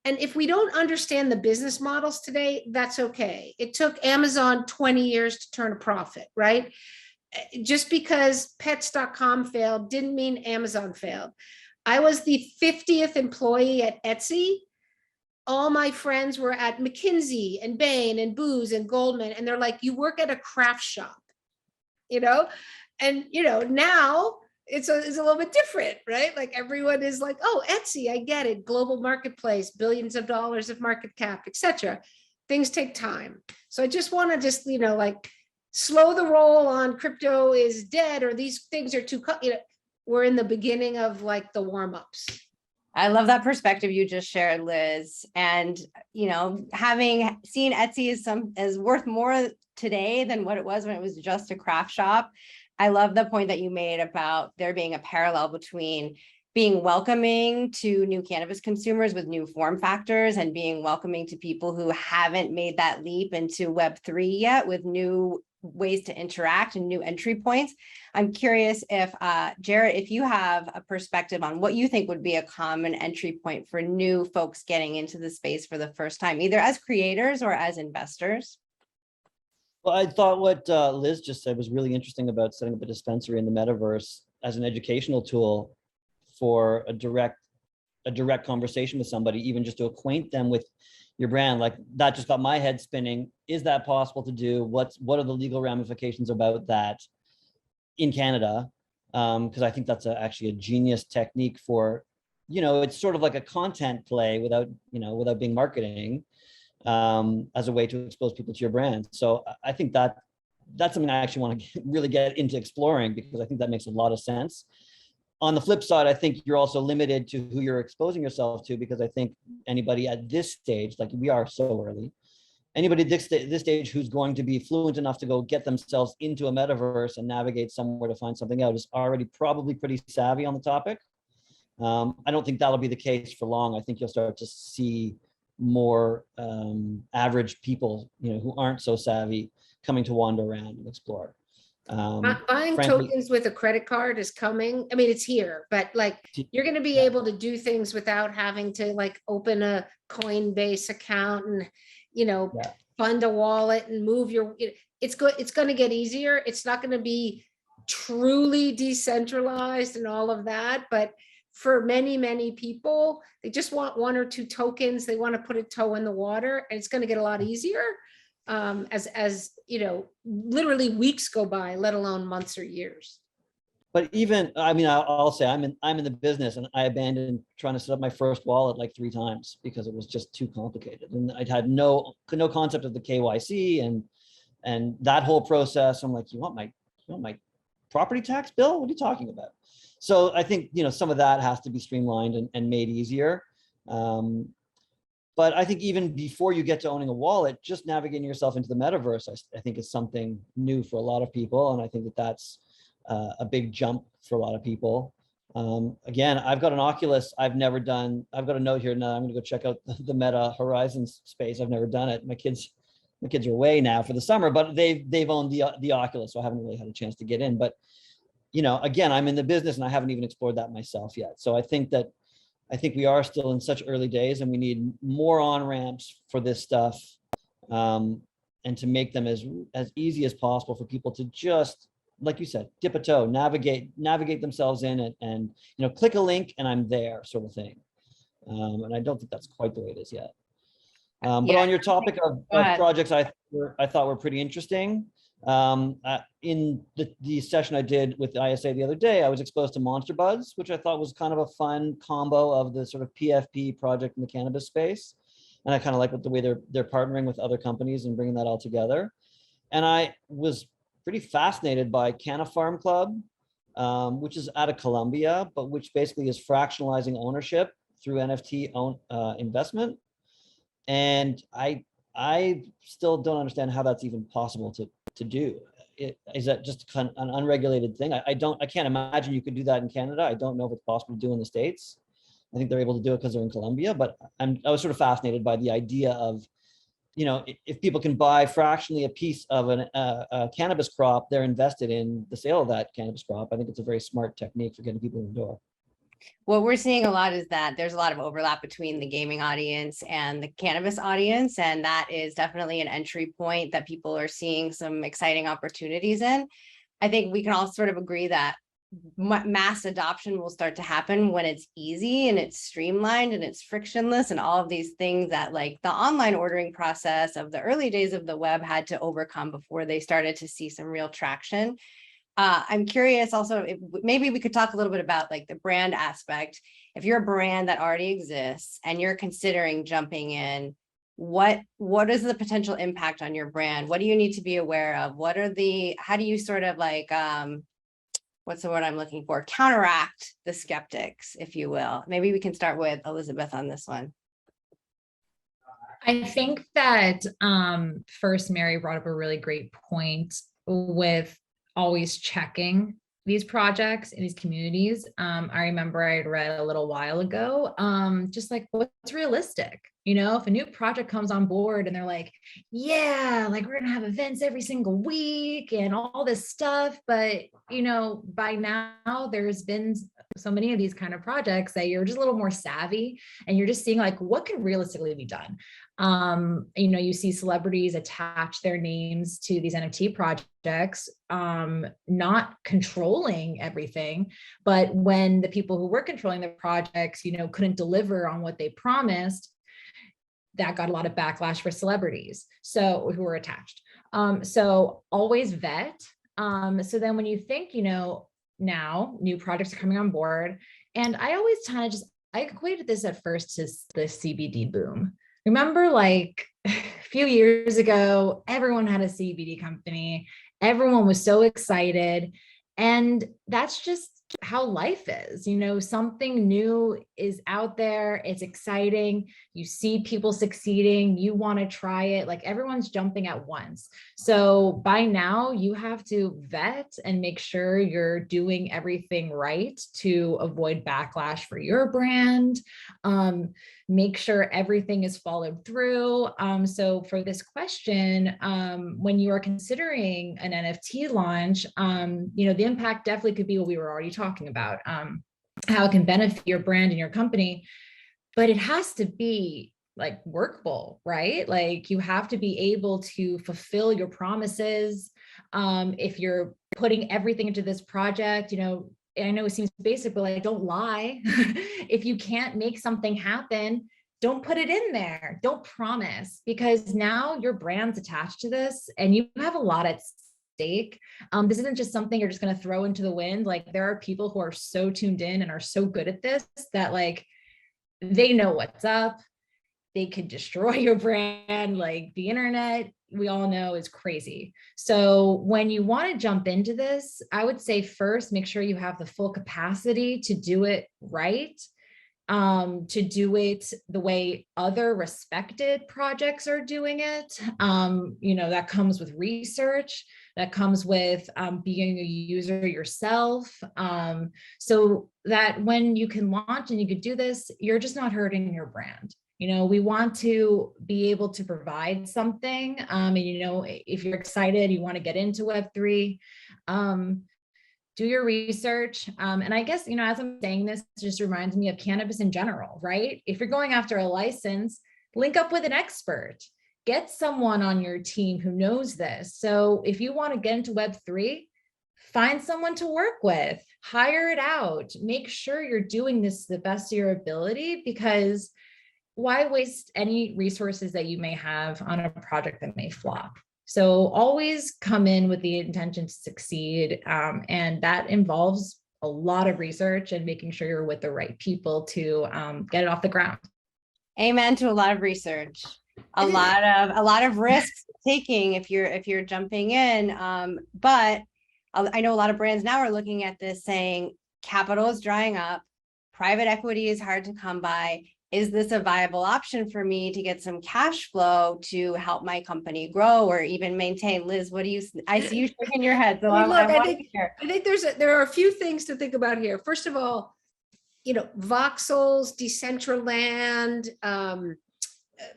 And if we don't understand the business models today, that's okay. It took Amazon 20 years to turn a profit, right? Just because pets.com failed didn't mean Amazon failed. I was the 50th employee at Etsy. All my friends were at McKinsey and Bain and Booz and Goldman. And they're like, you work at a craft shop, you know? And, you know, now it's a little bit different, right? Like, everyone is like, oh, Etsy, I get it. Global marketplace, billions of dollars of market cap, etc. Things take time. So I just want to you know, like, slow the roll on crypto is dead, or these things are too, you know, we're in the beginning of like the warm-ups. I love that perspective you just shared, Liz. And, you know, having seen Etsy is worth more today than what it was when it was just a craft shop. I love the point that you made about there being a parallel between being welcoming to new cannabis consumers with new form factors and being welcoming to people who haven't made that leap into Web3 yet with new ways to interact and new entry points. I'm curious if, Jared, if you have a perspective on what you think would be a common entry point for new folks getting into the space for the first time, either as creators or as investors. Well, I thought what Liz just said was really interesting about setting up a dispensary in the metaverse as an educational tool for a direct conversation with somebody, even just to acquaint them with your brand. Like, that just got my head spinning. Is that possible to do? What are the legal ramifications about that in Canada? Because I think that's actually a genius technique for, you know, it's sort of like a content play without being marketing, as a way to expose people to your brand. So I think that that's something I actually want to really get into exploring, because I think that makes a lot of sense. On the flip side, I think you're also limited to who you're exposing yourself to, because I think anybody at this stage, like we are so early, anybody at this stage who's going to be fluent enough to go get themselves into a metaverse and navigate somewhere to find something out is already probably pretty savvy on the topic. I don't think that'll be the case for long. I think you'll start to see more average people, who aren't so savvy, coming to wander around and explore. Buying frankly, tokens with a credit card is coming. I mean, it's here, but like you're going to be able to do things without having to like open a Coinbase account and, fund a wallet and move your, it's going to get easier. It's not going to be truly decentralized and all of that, but for many, many people, they just want one or two tokens. They want to put a toe in the water, and it's going to get a lot easier as literally weeks go by, let alone months or years. But even, I mean, I'll say I'm in the business, and I abandoned trying to set up my first wallet like 3 times because it was just too complicated, and I had no concept of the KYC and that whole process. I'm like, you want my property tax bill? What are you talking about? So I think, some of that has to be streamlined and made easier. But I think even before you get to owning a wallet, just navigating yourself into the metaverse, I think is something new for a lot of people. And I think that's a big jump for a lot of people. Again, I've got an Oculus. I've got a note here now. I'm going to go check out the Meta Horizons space. I've never done it. My kids are away now for the summer, but they've owned the Oculus, so I haven't really had a chance to get in. But again, I'm in the business and I haven't even explored that myself yet. So I think we are still in such early days, and we need more on-ramps for this stuff, and to make them as easy as possible for people to just, like you said, dip a toe, navigate themselves in and click a link and I'm there, sort of thing. And I don't think that's quite the way it is yet. But on your topic of projects I thought were pretty interesting, in the session I did with the ISA the other day, I was exposed to Monster Buds, which I thought was kind of a fun combo of the sort of PFP project in the cannabis space. And I kind of like the way they're partnering with other companies and bringing that all together. And I was pretty fascinated by Canna Farm Club, which is out of Colombia, but which basically is fractionalizing ownership through NFT investment. And I still don't understand how that's even possible to do. Is that just an unregulated thing? I can't imagine you could do that in Canada. I don't know if it's possible to do in the States. I think they're able to do it because they're in Colombia, but I was sort of fascinated by the idea of, if people can buy fractionally a piece of a cannabis crop, they're invested in the sale of that cannabis crop. I think it's a very smart technique for getting people in the door. What we're seeing a lot is that there's a lot of overlap between the gaming audience and the cannabis audience, and that is definitely an entry point that people are seeing some exciting opportunities in. I think we can all sort of agree that mass adoption will start to happen when it's easy and it's streamlined and it's frictionless, and all of these things that like the online ordering process of the early days of the web had to overcome before they started to see some real traction. I'm curious also, if maybe we could talk a little bit about like the brand aspect. If you're a brand that already exists and you're considering jumping in, what is the potential impact on your brand? What do you need to be aware of? How do you sort of like, what's the word I'm looking for? Counteract the skeptics, if you will. Maybe we can start with Elizabeth on this one. I think that first, Mary brought up a really great point with always checking these projects in these communities. I remember I had read a little while ago, just like what's realistic, if a new project comes on board and they're like, yeah, like we're gonna have events every single week and all this stuff. But, by now there's been so many of these kind of projects that you're just a little more savvy and you're just seeing like what can realistically be done. You see celebrities attach their names to these NFT projects, not controlling everything, but when the people who were controlling the projects, couldn't deliver on what they promised, that got a lot of backlash for celebrities, so who were attached. So always vet. So then when you think, now new projects are coming on board, and I always kind of I equated this at first to the CBD boom. Remember, like a few years ago, everyone had a CBD company Everyone was so excited. And that's just how life is. You know, something new is out there. It's exciting. You see people succeeding. You want to try it. Like everyone's jumping at once. So by now you have to vet and make sure you're doing everything right to avoid backlash for your brand. Make sure everything is followed through. So for this question, when you are considering an NFT launch, you know, the impact definitely could be what we were already talking about, how it can benefit your brand and your company, but it has to be like workable, right? Like you have to be able to fulfill your promises. If you're putting everything into this project, you know, I know it seems basic, but like, don't lie. If you can't make something happen, don't put it in there. Don't promise, because now your brand's attached to this and you have a lot at stake. This isn't just something you're just going to throw into the wind. Like there are people who are so tuned in and are so good at this that like, they know what's up. They could destroy your brand. Like the internet, we all know, is crazy. So when you want to jump into this, I would say first, make sure you have the full capacity to do it right, to do it the way other respected projects are doing it. You know, that comes with research, that comes with being a user yourself, so that when you can launch and you could do this, you're just not hurting your brand. You know, we want to be able to provide something. And, you know, if you're excited, you want to get into Web3, do your research. And I guess, you know, as I'm saying this, it just reminds me of cannabis in general, right? If you're going after a license, link up with an expert, get someone on your team who knows this. So if you want to get into Web3, find someone to work with, hire it out, make sure you're doing this to the best of your ability, because why waste any resources that you may have on a project that may flop? So always come in with the intention to succeed. And that involves a lot of research and making sure you're with the right people to get it off the ground. Amen to a lot of research, a lot of risks taking if you're jumping in. But I know a lot of brands now are looking at this saying capital is drying up, private equity is hard to come by. Is this a viable option for me to get some cash flow to help my company grow or even maintain? Liz, what do you, I see you shaking your head. So I think there are a few things to think about here. First of all, you know, voxels, Decentraland,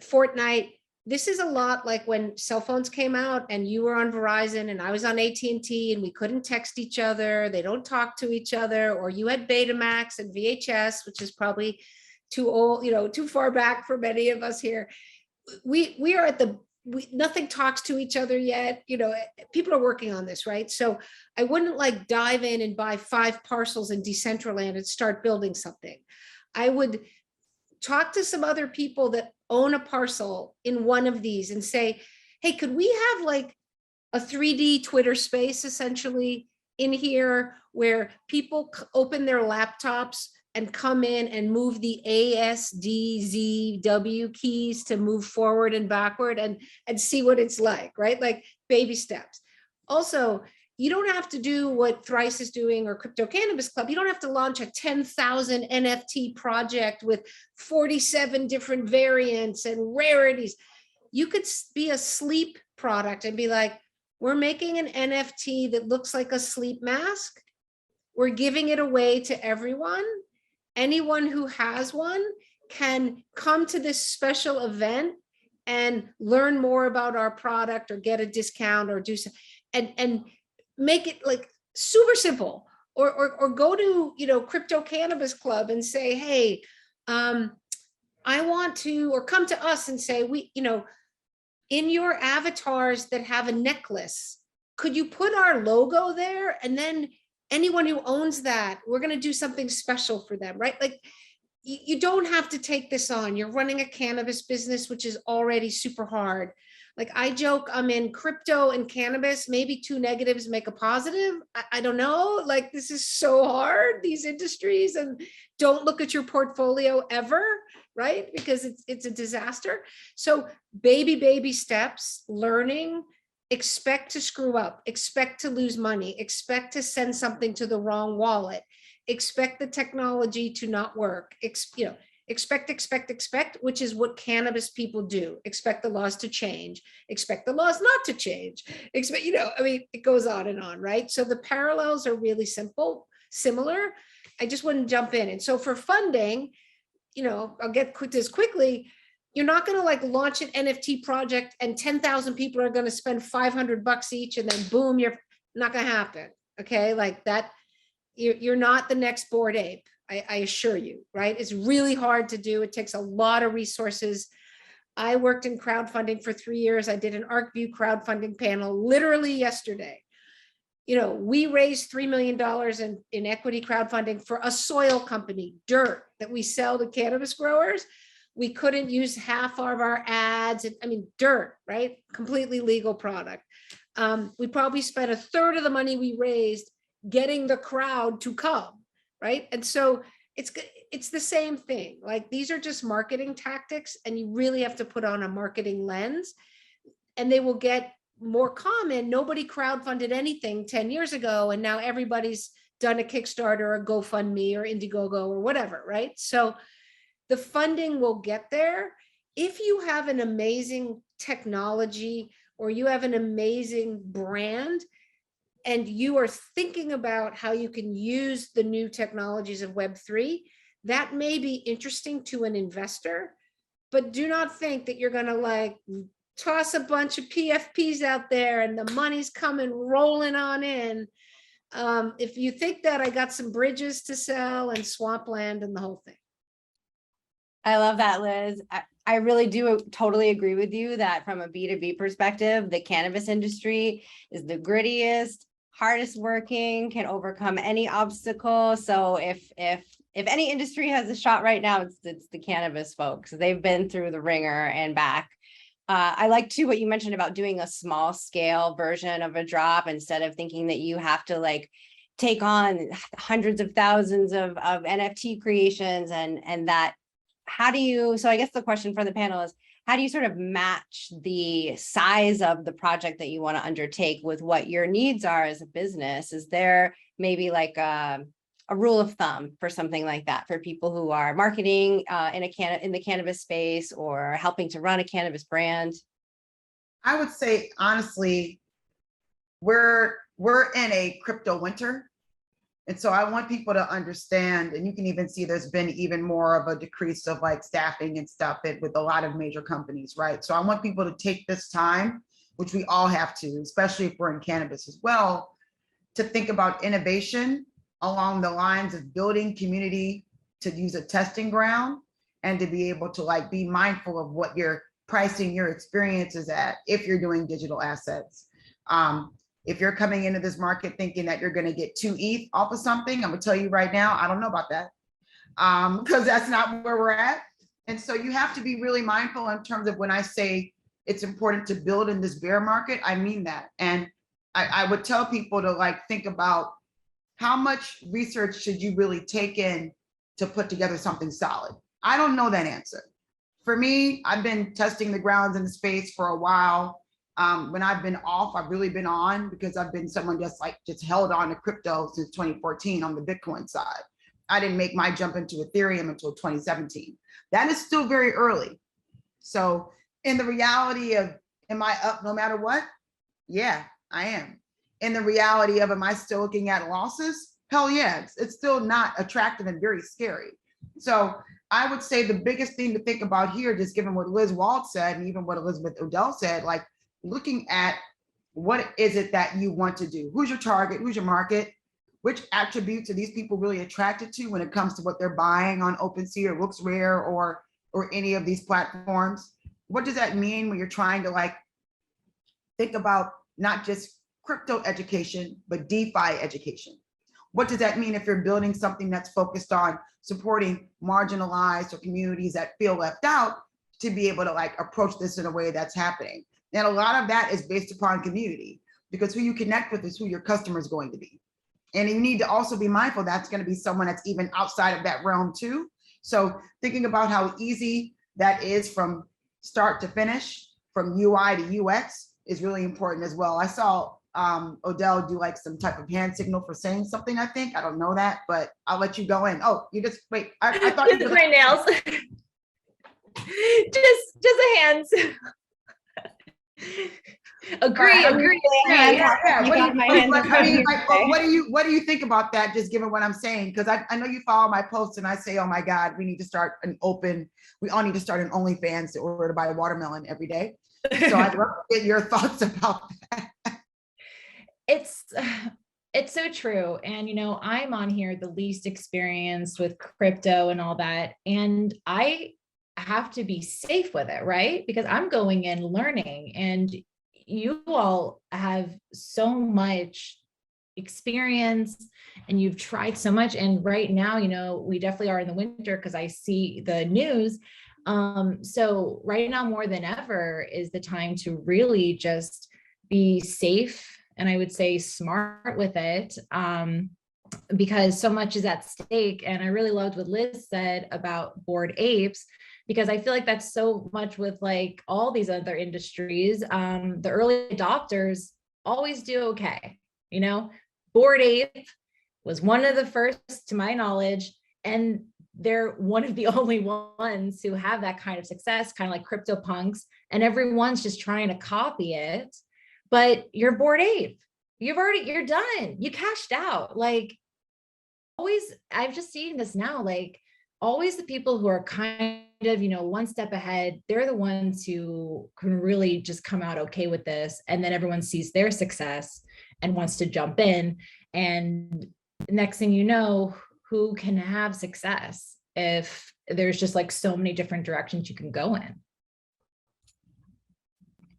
Fortnite, this is a lot like when cell phones came out and you were on Verizon and I was on AT&T and we couldn't text each other. They don't talk to each other, or you had Betamax and VHS, which is probably too old, you know, too far back for many of us here. We are at nothing talks to each other yet. You know, people are working on this, right? So I wouldn't like dive in and buy 5 parcels in Decentraland and start building something. I would talk to some other people that own a parcel in one of these and say, hey, could we have like a 3D Twitter space essentially in here where people open their laptops and come in and move the ASDZW keys to move forward and backward and see what it's like, right? Like baby steps. Also, you don't have to do what Thrice is doing or Crypto Cannabis Club. You don't have to launch a 10,000 NFT project with 47 different variants and rarities. You could be a sleep product and be like, we're making an NFT that looks like a sleep mask. We're giving it away to everyone. Anyone who has one can come to this special event and learn more about our product or get a discount or do something, and make it like super simple, or go to, you know, Crypto Cannabis Club and say, hey, I want to, or come to us and say, we, you know, in your avatars that have a necklace, could you put our logo there? And then anyone who owns that, we're going to do something special for them, right? Like you don't have to take this on. You're running a cannabis business, which is already super hard. Like I joke, I'm in crypto and cannabis, maybe 2 negatives make a positive. I don't know, like this is so hard, these industries, and don't look at your portfolio ever, right? Because it's a disaster. So baby steps, learning, expect to screw up, expect to lose money, expect to send something to the wrong wallet, expect the technology to not work, expect, which is what cannabis people do. Expect the laws to change, expect the laws not to change, expect, I mean, it goes on and on, right? So the parallels are really similar. I just wouldn't jump in. And so for funding, I'll get this quickly. You're not going to like launch an NFT project and 10,000 people are going to spend $500 each and then boom, you're not going to happen. Okay. Like that, you're not the next Bored Ape. I assure you, right? It's really hard to do. It takes a lot of resources. I worked in crowdfunding for 3 years. I did an Arcview crowdfunding panel literally yesterday. We raised $3 million in equity crowdfunding for a soil company, dirt, that we sell to cannabis growers. We couldn't use half of our ads. Dirt, right? Completely legal product. We probably spent a third of the money we raised getting the crowd to come, right? And so it's the same thing. Like, these are just marketing tactics, and you really have to put on a marketing lens, and they will get more common. Nobody crowdfunded anything 10 years ago, and now everybody's done a Kickstarter or GoFundMe or Indiegogo or whatever, right? So the funding will get there. If you have an amazing technology or you have an amazing brand and you are thinking about how you can use the new technologies of Web3, that may be interesting to an investor, but do not think that you're gonna like toss a bunch of PFPs out there and the money's coming rolling on in. If you think that, I got some bridges to sell and swampland and the whole thing. I love that, Liz. I really do totally agree with you that from a B2B perspective, the cannabis industry is the grittiest, hardest working, can overcome any obstacle. So if any industry has a shot right now, it's the cannabis folks. They've been through the ringer and back. I like too what you mentioned about doing a small scale version of a drop instead of thinking that you have to like take on hundreds of thousands of NFT creations and that. How do you, so I guess the question for the panel is, how do you sort of match the size of the project that you want to undertake with what your needs are as a business? Is there maybe like a rule of thumb for something like that for people who are marketing in the cannabis space or helping to run a cannabis brand? I would say, honestly, we're in a crypto winter. And so I want people to understand, and you can even see there's been even more of a decrease of like staffing and stuff with a lot of major companies, right? So I want people to take this time, which we all have to, especially if we're in cannabis as well, to think about innovation along the lines of building community, to use a testing ground, and to be able to like be mindful of what you're pricing your experiences at if you're doing digital assets. If you're coming into this market thinking that you're going to get 2 ETH off of something, I'm going to tell you right now, I don't know about that, because that's not where we're at. And so you have to be really mindful in terms of when I say it's important to build in this bear market, I mean that. And I would tell people to like think about how much research should you really take in to put together something solid. I don't know that answer. For me, I've been testing the grounds in the space for a while. When I've been off, I've really been on because I've been someone just held on to crypto since 2014 on the Bitcoin side. I didn't make my jump into Ethereum until 2017. That is still very early. So in the reality of, am I up no matter what? Yeah, I am. In the reality of, am I still looking at losses? Hell yeah, it's still not attractive and very scary. So I would say the biggest thing to think about here, just given what Liz Wald said, and even what Elizabeth Odell said, like, looking at what is it that you want to do? Who's your target? Who's your market? Which attributes are these people really attracted to when it comes to what they're buying on OpenSea or LooksRare or any of these platforms? What does that mean when you're trying to like think about not just crypto education, but DeFi education? What does that mean if you're building something that's focused on supporting marginalized or communities that feel left out, to be able to like approach this in a way that's happening? And a lot of that is based upon community, because who you connect with is who your customer is going to be. And you need to also be mindful that's going to be someone that's even outside of that realm too. So thinking about how easy that is from start to finish, from UI to UX, is really important as well. I saw Odell do like some type of hand signal for saying something, I think. I don't know that, but I'll let you go in. Oh, you just, wait, I thought you Just my nails. just the hands. Agree. Right, Yeah, What you do got you- my hands what- up I mean, here like, today. what do you think about that, just given what I'm saying? Because I know you follow my posts and I say, oh my God, we all need to start an OnlyFans in order to buy a watermelon every day. So I'd love to get your thoughts about that. It's so true. And, I'm on here the least experienced with crypto and all that. And I have to be safe with it, right? Because I'm going in learning, and you all have so much experience and you've tried so much. And right now, we definitely are in the winter because I see the news. So right now more than ever is the time to really just be safe, and I would say smart with it, because so much is at stake. And I really loved what Liz said about Bored Apes, because I feel like that's so much with like all these other industries. The early adopters always do okay. Bored Ape was one of the first, to my knowledge, and they're one of the only ones who have that kind of success, kind of like CryptoPunks, and everyone's just trying to copy it. But you're Bored Ape. You're done. You cashed out. Like, always, I've just seen this now, like always the people who are kind of, one step ahead, they're the ones who can really just come out okay with this. And then everyone sees their success and wants to jump in. And next thing you know, who can have success if there's just like so many different directions you can go in?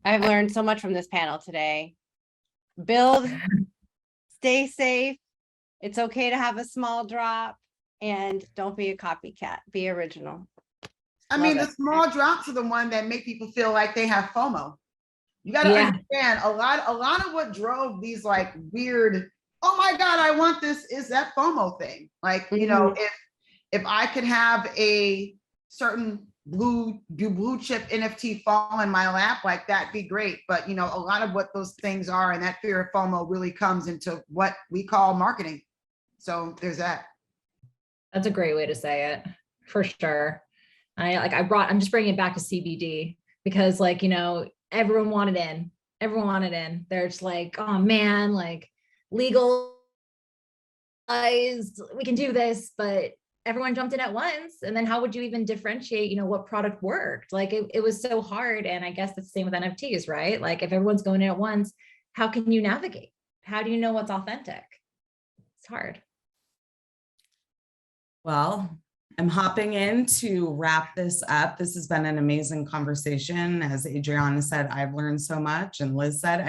I've learned so much from this panel today. Build, stay safe. It's okay to have a small drop, and don't be a copycat, be original. I Love mean, the it. small drops are the one that make people feel like they have FOMO. You got to Yeah. understand a lot of what drove these like weird, oh my God, I want this, is that FOMO thing. Like, if I could have a certain blue chip NFT fall in my lap, like that'd be great. But a lot of what those things are, and that fear of FOMO really comes into what we call marketing. So there's that. That's a great way to say it, for sure. I'm just bringing it back to CBD because everyone wanted in. They're just like, oh man, like legalized, we can do this, but everyone jumped in at once. And then how would you even differentiate, what product worked? Like it was so hard. And I guess that's the same with NFTs, right? Like if everyone's going in at once, how can you navigate? How do you know what's authentic? It's hard. Well, I'm hopping in to wrap this up. This has been an amazing conversation. As Adriana said, I've learned so much, and Liz said,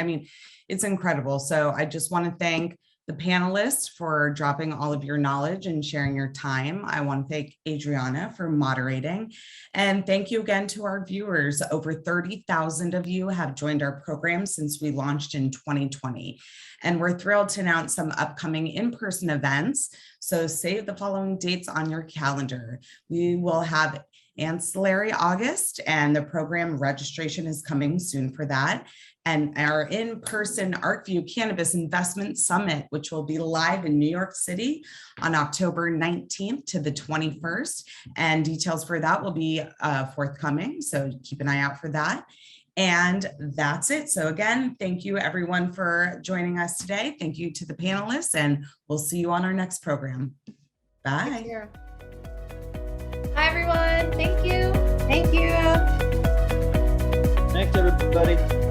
it's incredible. So I just want to thank the panelists for dropping all of your knowledge and sharing your time. I want to thank Adriana for moderating. And thank you again to our viewers. Over 30,000 of you have joined our program since we launched in 2020. And we're thrilled to announce some upcoming in-person events. So save the following dates on your calendar. We will have Ancillary August, and the program registration is coming soon for that. And our in-person Arcview Cannabis Investment Summit, which will be live in New York City on October 19th to the 21st. And details for that will be forthcoming. So keep an eye out for that. And that's it. So again, thank you everyone for joining us today. Thank you to the panelists, and we'll see you on our next program. Bye. Hi, everyone. Thank you. Thank you. Thanks, everybody.